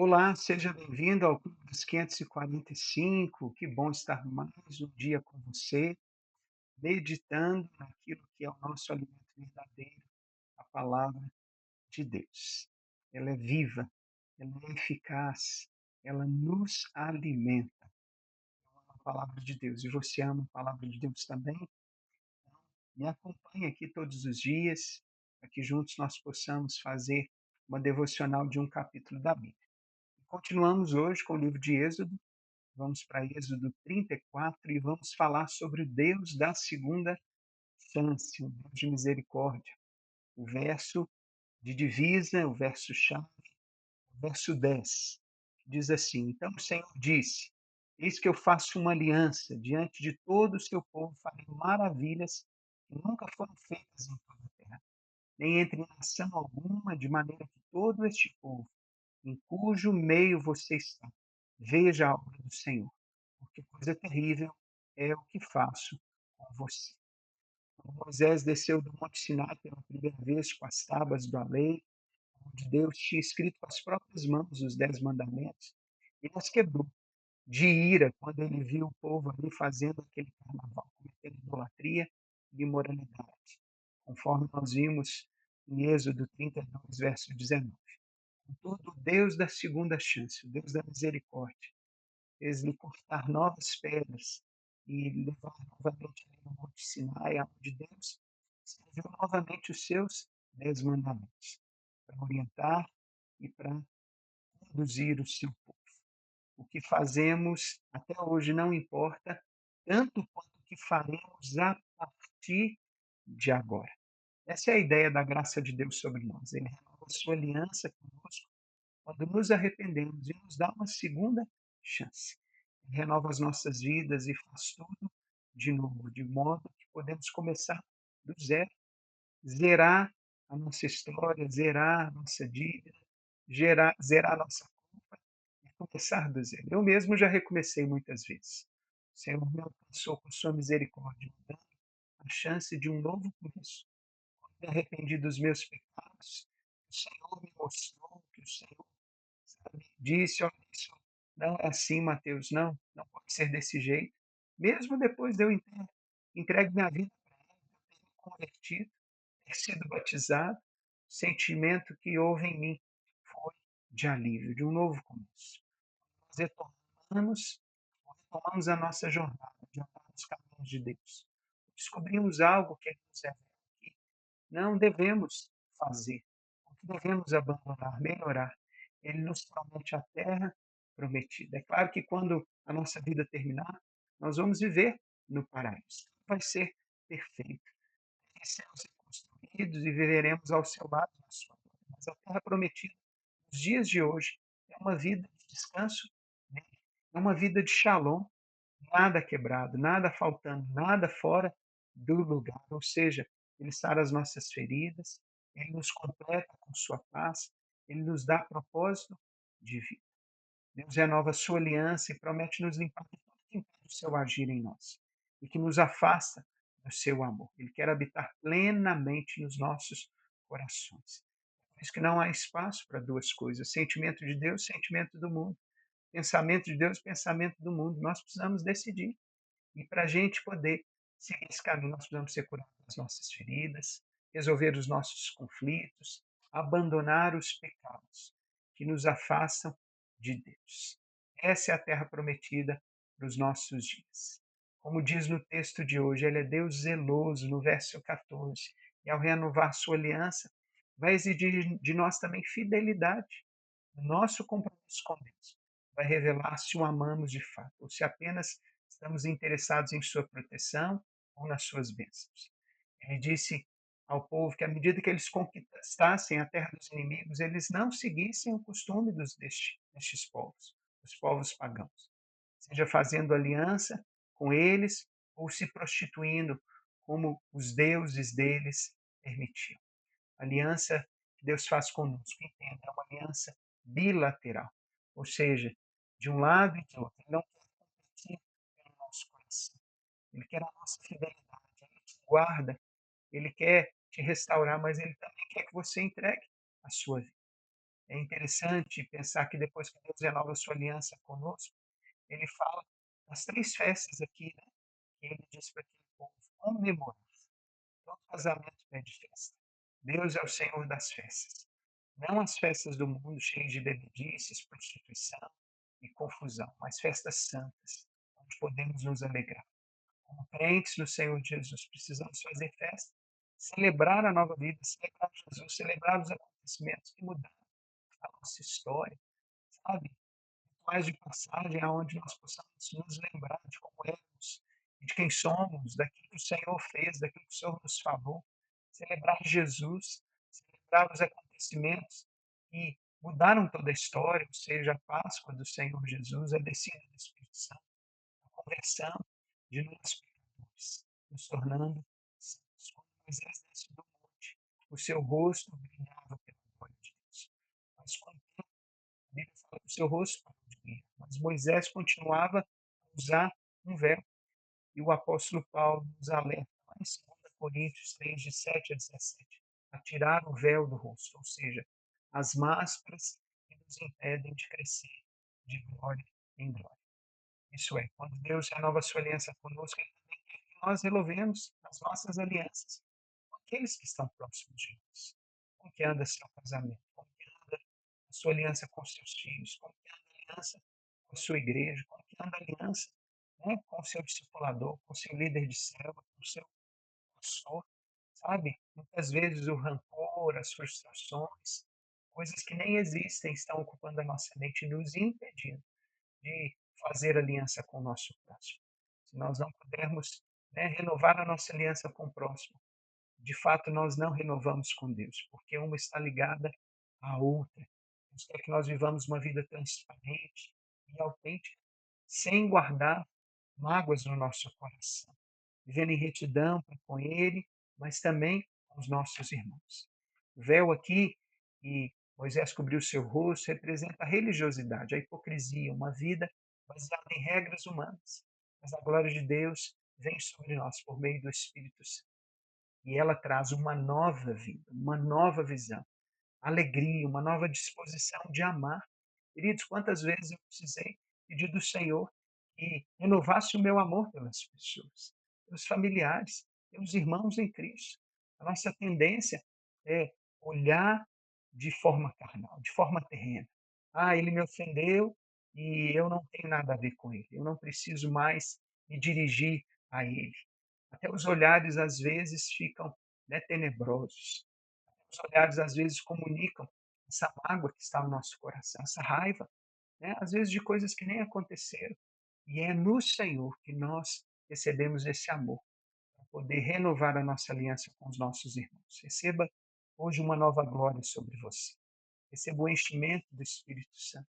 Olá, seja bem-vindo ao Clube dos 545. Que bom estar mais um dia com você, meditando naquilo que é o nosso alimento verdadeiro, a palavra de Deus. Ela é viva, ela é eficaz, ela nos alimenta. A palavra de Deus. E você ama a palavra de Deus também? Me acompanhe aqui todos os dias, para que juntos nós possamos fazer uma devocional de um capítulo da Bíblia. Continuamos hoje com o livro de Êxodo. Vamos para Êxodo 34 e vamos falar sobre o Deus da segunda chance, o Deus de misericórdia. O verso de divisa, o verso-chave, o verso 10, diz assim: Então o Senhor disse: Eis que eu faço uma aliança diante de todo o seu povo, farei maravilhas que nunca foram feitas em toda a terra, nem entre nação alguma, de maneira que todo este povo em cujo meio você está. Veja a obra do Senhor, porque coisa terrível é o que faço com você. Quando Moisés desceu do Monte Sinai pela primeira vez com as tábuas da lei, onde Deus tinha escrito com as próprias mãos os 10 mandamentos, ele as quebrou de ira quando ele viu o povo ali fazendo aquele carnaval, cometendo idolatria e imoralidade, conforme nós vimos em Êxodo 32, verso 19. Todo Deus da segunda chance, o Deus da misericórdia, fez-lhe cortar novas pedras e levar novamente ali no Monte Sinai, onde Deus escreveu novamente os seus 10 mandamentos, para orientar e para conduzir o seu povo. O que fazemos até hoje não importa, tanto quanto o que faremos a partir de agora. Essa é a ideia da graça de Deus sobre nós. Ele renova a sua aliança conosco quando nos arrependemos e nos dá uma segunda chance. Ele renova as nossas vidas e faz tudo de novo, de modo que podemos começar do zero, zerar a nossa história, zerar a nossa dívida, zerar a nossa culpa e começar do zero. Eu mesmo já recomecei muitas vezes. O Senhor me alcançou com sua misericórdia, me dando a chance de um novo começo. Me arrependi dos meus pecados. O Senhor me mostrou que o Senhor, sabe, disse: "Olha, isso não é assim, Mateus, não, não pode ser desse jeito". Mesmo depois de eu entregue minha vida para Ele, eu ter me convertido, ter sido batizado, o sentimento que houve em mim foi de alívio, de um novo começo. Nós retomamos a nossa jornada, de andar nos caminhos de Deus. Descobrimos algo que Ele nos revela, que não devemos fazer, o que devemos abandonar, melhorar. Ele nos promete a terra prometida. É claro que quando a nossa vida terminar, nós vamos viver no paraíso. Vai ser perfeito. Seremos reconstruídos e viveremos ao seu lado na sua glória. Mas a terra prometida, nos dias de hoje, é uma vida de descanso nele. É uma vida de shalom, nada quebrado, nada faltando, nada fora do lugar. Ou seja, Ele sara as nossas feridas, Ele nos completa com sua paz, Ele nos dá propósito de vida. Deus renova a sua aliança e promete nos limpar de tudo que impede o seu agir em nós e que nos afasta do seu amor. Ele quer habitar plenamente nos nossos corações. Por isso que não há espaço para duas coisas: sentimento de Deus, sentimento do mundo. Pensamento de Deus, pensamento do mundo. Nós precisamos decidir. E para a gente poder seguir esse caminho, nós precisamos ser curados das nossas feridas, resolver os nossos conflitos, abandonar os pecados que nos afastam de Deus. Essa é a terra prometida para os nossos dias. Como diz no texto de hoje, Ele é Deus zeloso, no verso 14, e ao renovar sua aliança, vai exigir de nós também fidelidade. O nosso compromisso com Deus vai revelar se o amamos de fato, ou se apenas estamos interessados em sua proteção ou nas suas bênçãos. Ele disse ao povo que, à medida que eles conquistassem a terra dos inimigos, eles não seguissem o costume destes povos, os povos pagãos, seja fazendo aliança com eles ou se prostituindo como os deuses deles permitiam. A aliança que Deus faz conosco, entenda, é uma aliança bilateral, ou seja, de um lado e de outro. Ele não quer competir pelo nosso coração. Ele quer a nossa fidelidade. Ele te guarda, ele quer te restaurar, mas ele também quer que você entregue a sua vida. É interessante pensar que depois que Deus renova a sua aliança conosco, ele fala das 3 festas aqui, né, que ele diz para aquele povo: "Comemorai". Todo casamento pede festa. Deus é o Senhor das festas. Não as festas do mundo cheias de bebedices, prostituição e confusão, mas festas santas, onde podemos nos alegrar. Como crentes no Senhor Jesus, precisamos fazer festa, celebrar a nova vida, celebrar Jesus, celebrar os acontecimentos que mudaram a nossa história, sabe? Rituais de passagem aonde nós possamos nos lembrar de como éramos, de quem somos, daquilo que o Senhor fez, daquilo que o Senhor nos falou, celebrar Jesus, celebrar os acontecimentos que mudaram toda a história, ou seja, a Páscoa do Senhor Jesus, a descida do Espírito Santo, a conversão de nós pecadores, nos tornando santos. Quando Moisés desce do monte, o seu rosto brilhava pela glória de Deus. Mas com o tempo, a Bíblia fala que o seu rosto parou de brilhar. Mas Moisés continuava a usar um véu. E o apóstolo Paulo nos alerta, lá em 2 Coríntios 3, de 7 a 17, a tirar o véu do rosto, ou seja, as máscaras que nos impedem de crescer de glória em glória. Isso é, quando Deus renova a sua aliança conosco, Ele também quer que nós renovemos as nossas alianças com aqueles que estão próximos de nós. Como que anda seu casamento? Como que anda a sua aliança com seus filhos? Como que anda a aliança com a sua igreja? Como que anda a aliança, né, com o seu discipulador, com o seu líder de célula, com o seu pastor? Sabe? Muitas vezes o rancor, as frustrações, coisas que nem existem, estão ocupando a nossa mente e nos impedindo de fazer aliança com o nosso próximo. Se nós não pudermos, né, renovar a nossa aliança com o próximo, de fato nós não renovamos com Deus, porque uma está ligada à outra. Deus quer que nós vivamos uma vida transparente e autêntica, sem guardar mágoas no nosso coração, vivendo em retidão para com Ele, mas também com os nossos irmãos. O véu aqui, e Moisés cobriu seu rosto, representa a religiosidade, a hipocrisia, uma vida baseada em regras humanas. Mas a glória de Deus vem sobre nós por meio do Espírito Santo. E ela traz uma nova vida, uma nova visão, alegria, uma nova disposição de amar. Queridos, quantas vezes eu precisei pedir do Senhor que renovasse o meu amor pelas pessoas, pelos familiares, pelos irmãos em Cristo. A nossa tendência é olhar de forma carnal, de forma terrena. Ah, ele me ofendeu e eu não tenho nada a ver com ele. Eu não preciso mais me dirigir a ele. Até os olhares às vezes ficam, né, tenebrosos. Os olhares às vezes comunicam essa mágoa que está no nosso coração, essa raiva, né, às vezes de coisas que nem aconteceram. E é no Senhor que nós recebemos esse amor, para poder renovar a nossa aliança com os nossos irmãos. Receba hoje uma nova glória sobre você. Receba o enchimento do Espírito Santo.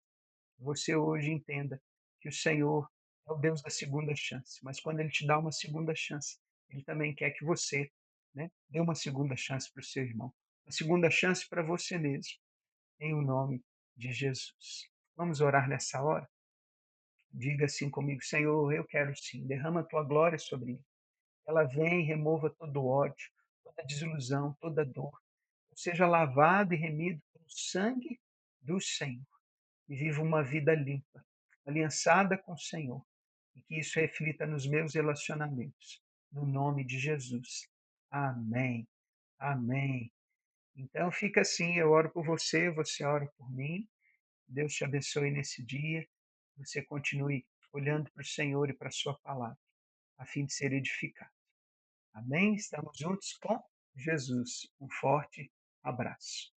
Você hoje entenda que o Senhor é o Deus da segunda chance, mas quando Ele te dá uma segunda chance, Ele também quer que você, né, dê uma segunda chance para o seu irmão, uma segunda chance para você mesmo, em o nome de Jesus. Vamos orar nessa hora? Diga assim comigo: Senhor, eu quero sim, derrama a tua glória sobre mim. Ela vem e remova todo ódio, toda desilusão, toda dor. Eu seja lavado e remido pelo sangue do Senhor e viva uma vida limpa, aliançada com o Senhor, e que isso reflita nos meus relacionamentos. No nome de Jesus. Amém. Amém. Então fica assim, eu oro por você, você ora por mim. Deus te abençoe nesse dia. Você continue olhando para o Senhor e para a sua palavra, a fim de ser edificado. Amém? Estamos juntos com Jesus. Um forte abraço.